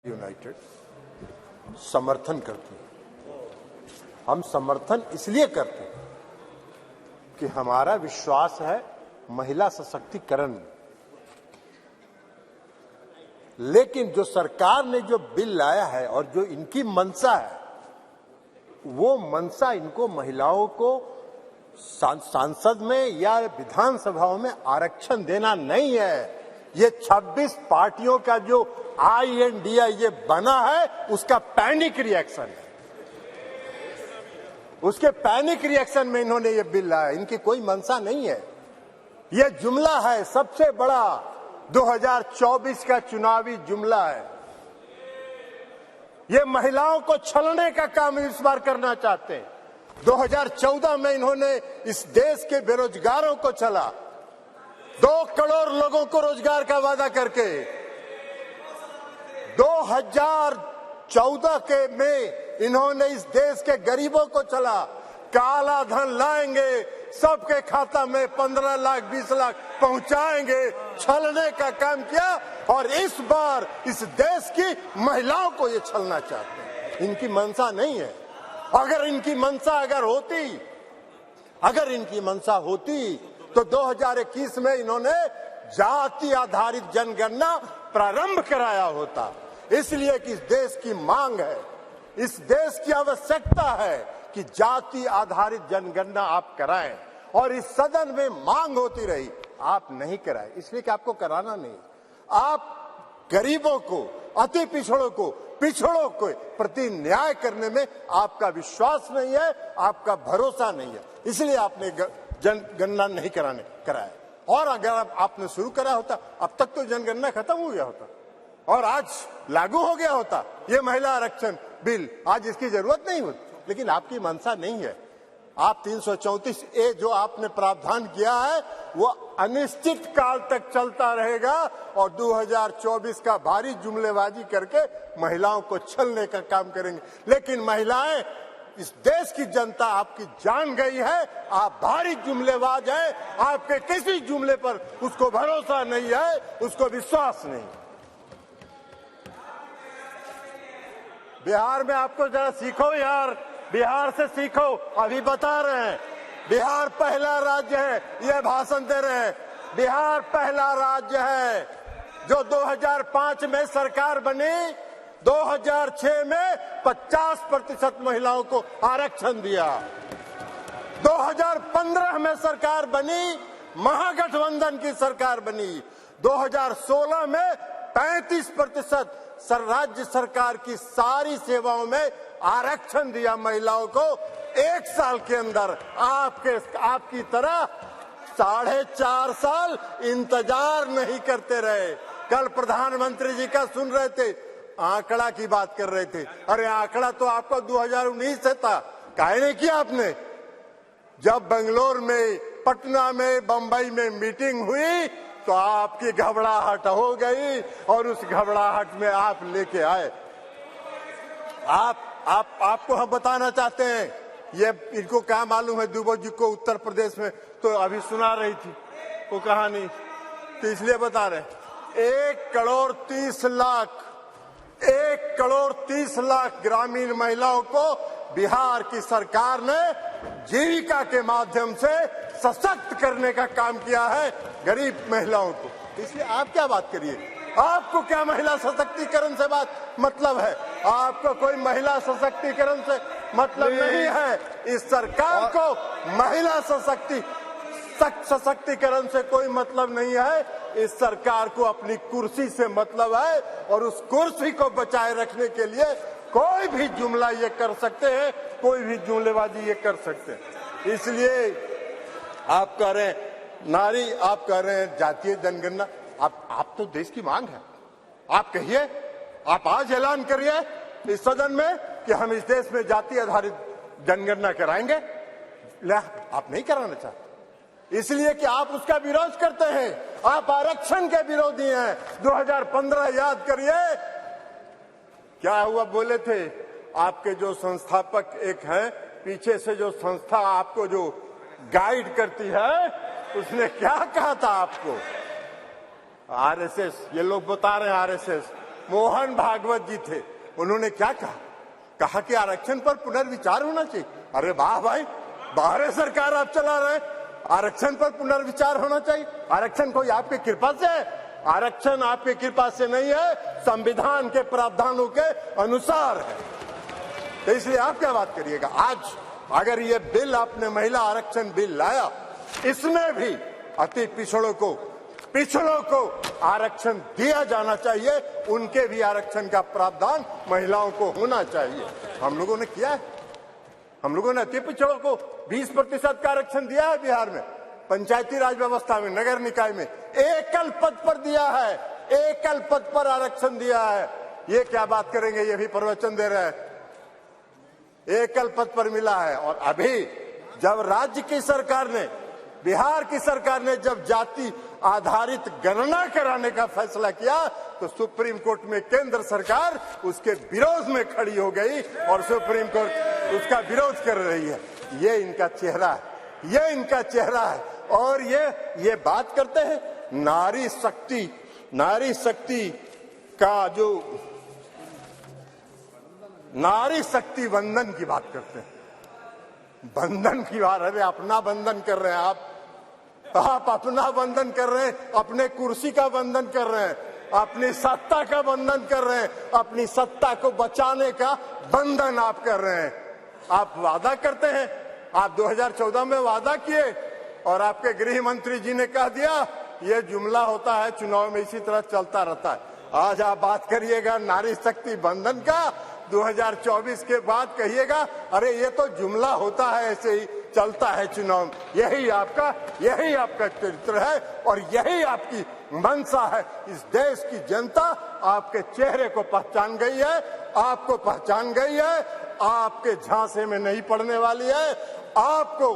United समर्थन करती है। हम समर्थन इसलिए करते हैं कि हमारा विश्वास है महिला सशक्तिकरण में। लेकिन जो सरकार ने जो बिल लाया है और जो इनकी मंशा है, वो मंशा इनको महिलाओं को सांसद में या विधानसभाओं में आरक्षण देना नहीं है। ये 26 पार्टियों का जो INDA ये बना है, उसका पैनिक रिएक्शन है। उसके पैनिक रिएक्शन में इन्होंने ये बिल लाया। इनकी कोई मंशा नहीं है। ये जुमला है, सबसे बड़ा 2024 का चुनावी जुमला है। ये महिलाओं को छलने का काम इस बार करना चाहते हैं। 2014 में इन्होंने इस देश के बेरोजगारों को छला, 2 करोड़ लोगों को रोजगार का वादा करके। 2014 के में इन्होंने इस देश के गरीबों को छला, काला धन लाएंगे, सबके खाता में 15 लाख 20 लाख पहुंचाएंगे, छलने का काम किया। और इस बार इस देश की महिलाओं को ये छलना चाहते हैं। इनकी मंशा नहीं है। अगर इनकी मंशा होती तो 2021 में इन्होंने जाति आधारित जनगणना प्रारंभ कराया होता। इसलिए कि इस देश की मांग है, इस देश की आवश्यकता है कि जाति आधारित जनगणना आप कराएं। और इस सदन में मांग होती रही, आप नहीं कराए, इसलिए कि आपको कराना नहीं। आप गरीबों को, अति पिछड़ों को प्रति न्याय करने में आपका विश्वास नहीं है, आपका भरोसा नहीं है, इसलिए आपने जनगणना नहीं कराया। और अगर आपने शुरू करा होता, अब तक तो जनगणना खत्म हो गया होता और आज लागू हो गया होता ये महिला आरक्षण बिल। आज इसकी जरूरत नहीं होती, लेकिन आपकी मंशा नहीं है। आप 334A जो आपने प्रावधान किया है, वो अनिश्चित काल तक चलता रहेगा और 2024 का भारी जुमलेबाजी करके महिलाओं को छलने का काम करेंगे। लेकिन महिलाएं, इस देश की जनता आपकी जान गई है, आप भारी जुमलेबाज हैं। आपके किसी जुमले पर उसको भरोसा नहीं है, उसको विश्वास नहीं। बिहार में आपको जरा सीखो यार, बिहार से सीखो। अभी बता रहे हैं बिहार पहला राज्य है, ये भाषण दे रहे हैं। बिहार पहला राज्य है जो 2005 में सरकार बनी, 2006 में 50% महिलाओं को आरक्षण दिया। 2015 में सरकार बनी, महागठबंधन की सरकार बनी। 2016 में 35% राज्य सरकार की सारी सेवाओं में आरक्षण दिया महिलाओं को। 1 साल के अंदर आपकी तरह 4.5 साल इंतजार नहीं करते रहे। कल प्रधानमंत्री जी का सुन रहे थे, आंकड़ा की बात कर रहे थे। अरे आंकड़ा तो आपका 2019 से था, काहे नहीं किया आपने? जब बेंगलोर में, पटना में, बंबई में मीटिंग हुई तो आपकी घबराहट हो गई और उस घबराहट में आप लेके आए। आपको हम बताना चाहते हैं, ये इनको क्या मालूम है दुबे जी को उत्तर प्रदेश में तो अभी सुना रही थी वो कहानी, तो इसलिए बता रहे। 1 करोड़ 30 लाख ग्रामीण महिलाओं को बिहार की सरकार ने जीविका के माध्यम से सशक्त करने का काम किया है, गरीब महिलाओं को। इसलिए आप क्या बात करिए, आपको क्या महिला सशक्तिकरण से मतलब है? आपको कोई महिला सशक्तिकरण से मतलब नहीं है। इस सरकार को महिला सशक्तिकरण से कोई मतलब नहीं है। इस सरकार को अपनी कुर्सी से मतलब है और उस कुर्सी को बचाए रखने के लिए कोई भी जुमला ये कर सकते हैं, कोई भी जुमलेबाजी ये कर सकते हैं। इसलिए आप कह रहे हैं नारी, आप कह रहे हैं जातीय जनगणना। आप तो देश की मांग है, आप कहिए, आप आज ऐलान करिए इस सदन में कि हम इस देश में जाति आधारित जनगणना कराएंगे। आप नहीं कराना चाहते, इसलिए कि आप उसका विरोध करते हैं। आप आरक्षण के विरोधी हैं। 2015 याद करिए क्या हुआ, बोले थे आपके जो संस्थापक एक हैं, पीछे से जो संस्था आपको जो गाइड करती है, उसने क्या कहा था आपको? RSS, ये लोग बता रहे हैं RSS, मोहन भागवत जी थे, उन्होंने क्या कहा? कहा कि आरक्षण पर पुनर्विचार होना चाहिए। अरे वाह भाई, बाहर सरकार आप चला रहे, आरक्षण पर पुनर्विचार होना चाहिए। आरक्षण कोई आपकी कृपा से है? आरक्षण आपकी कृपा से नहीं है, संविधान के प्रावधानों के अनुसार है। तो इसलिए आप क्या बात करिएगा? आज अगर ये बिल आपने महिला आरक्षण बिल लाया, इसमें भी अति पिछड़ों को आरक्षण दिया जाना चाहिए, उनके भी आरक्षण का प्रावधान महिलाओं को होना चाहिए। हम लोगों ने किया है, हम लोगों ने अति पिछड़ों को 20% का आरक्षण दिया है बिहार में, पंचायती राज व्यवस्था में, नगर निकाय में एकल पद पर दिया है, एकल पद पर आरक्षण दिया है। ये क्या बात करेंगे? ये भी प्रवचन दे रहे हैं, एकल पद पर मिला है। और अभी जब राज्य की सरकार ने, बिहार की सरकार ने जब जाति आधारित गणना कराने का फैसला किया, तो सुप्रीम कोर्ट में केंद्र सरकार उसके विरोध में खड़ी हो गई और सुप्रीम कोर्ट उसका विरोध कर रही है। ये इनका चेहरा है, ये इनका चेहरा है। और ये बात करते हैं नारी शक्ति का, जो नारी शक्ति वंदन की बात करते हैं, बंधन की बात। अरे अपना बंधन कर रहे हैं आप अपना बंधन कर रहे हैं, अपने कुर्सी का बंधन कर रहे हैं, अपनी सत्ता का बंधन कर रहे हैं, अपनी सत्ता को बचाने का बंधन आप कर रहे हैं। आप वादा करते हैं, आप 2014 में वादा किए और आपके गृह मंत्री जी ने कह दिया ये जुमला होता है, चुनाव में इसी तरह चलता रहता है। आज आप बात करिएगा नारी शक्ति बंधन का, 2024 के बाद कहिएगा अरे ये तो जुमला होता है, ऐसे ही चलता है चुनाव। यही आपका चरित्र है और यही आपकी मंशा है। इस देश की जनता आपके चेहरे को पहचान गई है, आपको पहचान गई है, आपके झांसे में नहीं पड़ने वाली है। आपको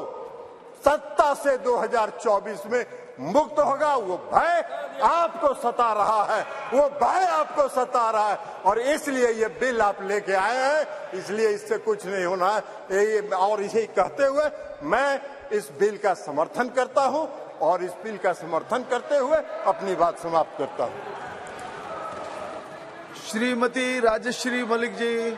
सत्ता से 2024 में मुक्त होगा, वो भय आपको सता रहा है, वो भय आपको सता रहा है। और इसलिए ये बिल आप लेके आए हैं, इसलिए इससे कुछ नहीं होना है। और इसे कहते हुए मैं इस बिल का समर्थन करता हूं और इस बिल का समर्थन करते हुए अपनी बात समाप्त करता हूं। श्रीमती राजश्री मलिक जी।